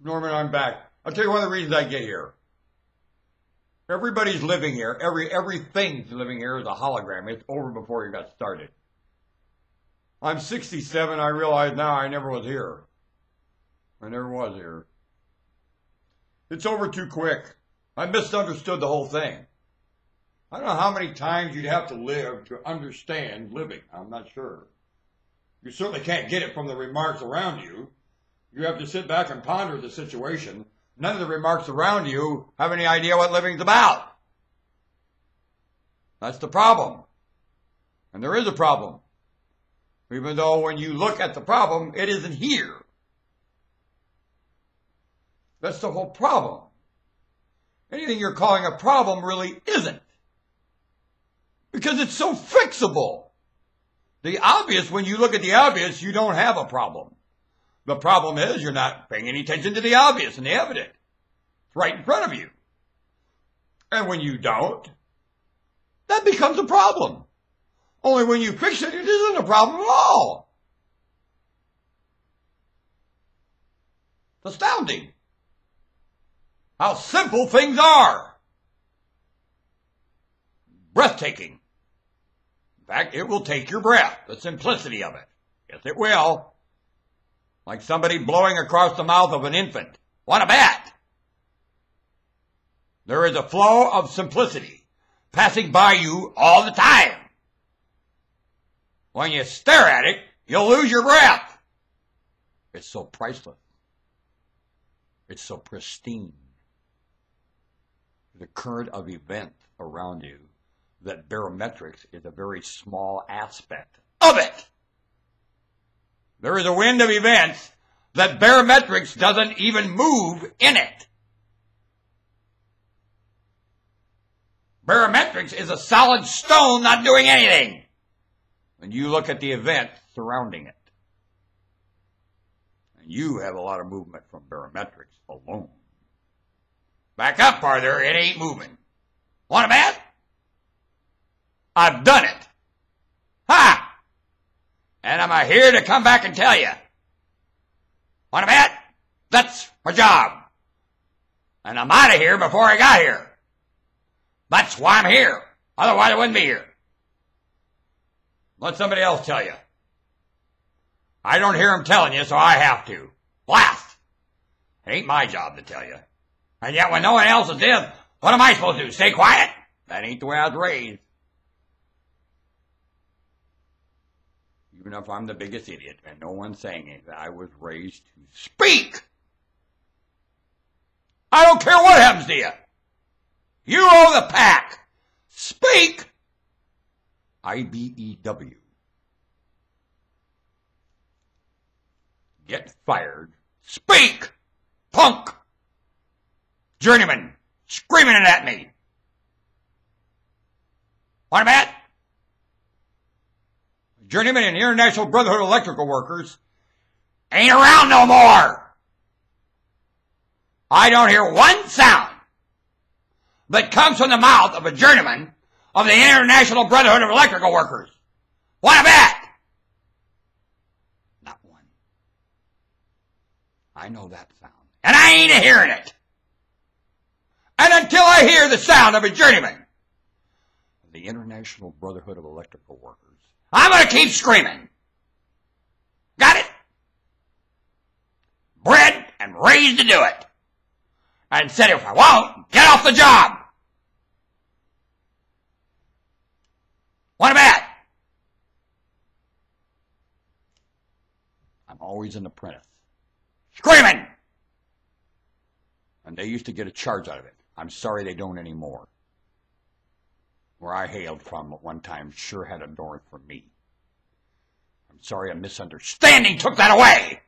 Norman, I'm back. I'll tell you one of the reasons I get here. Everybody's living here. Everything's living here is a hologram. It's over before you got started. I'm 67. I realize now I never was here. I never was here. It's over too quick. I misunderstood the whole thing. I don't know how many times you'd have to live to understand living. I'm not sure. You certainly can't get it from the remarks around you. You have to sit back and ponder the situation. None of the remarks around you have any idea what living's about. That's the problem. And there is a problem. Even though when you look at the problem, it isn't here. That's the whole problem. Anything you're calling a problem really isn't. Because it's so fixable. The obvious, when you look at the obvious, you don't have a problem. The problem is you're not paying any attention to the obvious and the evident. It's right in front of you. And when you don't, that becomes a problem. Only when you fix it, it isn't a problem at all. It's astounding how simple things are. Breathtaking. In fact, it will take your breath, the simplicity of it. Yes, it will. Like somebody blowing across the mouth of an infant. What a bet! There is a flow of simplicity passing by you all the time. When you stare at it, you'll lose your breath. It's so priceless. It's so pristine. The current of events around you, that barometrics is a very small aspect of it. There is a wind of events that barometrics doesn't even move in it. Barometrics is a solid stone not doing anything when you look at the event surrounding it. And you have a lot of movement from barometrics alone. Back up farther, it ain't moving. Want a bet? I've done it. Ha! And I'm here to come back and tell you. Want to bet? That's my job. And I'm out of here before I got here. That's why I'm here. Otherwise I wouldn't be here. Let somebody else tell you. I don't hear them telling you, so I have to. Blast! It ain't my job to tell you. And yet when no one else is in, what am I supposed to do? Stay quiet? That ain't the way I was raised. Even if I'm the biggest idiot and no one's saying anything, I was raised to speak. I don't care what happens to you. You owe the pack. Speak. IBEW. Get fired. Speak. Punk. Journeyman. Screaming it at me. Want a bet? Journeyman and the International Brotherhood of Electrical Workers ain't around no more. I don't hear one sound that comes from the mouth of a journeyman of the International Brotherhood of Electrical Workers. Want a bet? Not one. I know that sound. And I ain't hearing it. And until I hear the sound of a journeyman of the International Brotherhood of Electrical Workers, I'm going to keep screaming. Got it? Bred and raised to do it. And said if I won't, get off the job. Want a bet? I'm always an apprentice. Screaming! And they used to get a charge out of it. I'm sorry they don't anymore. Where I hailed from at one time sure had a door for me. I'm sorry a misunderstanding took that away.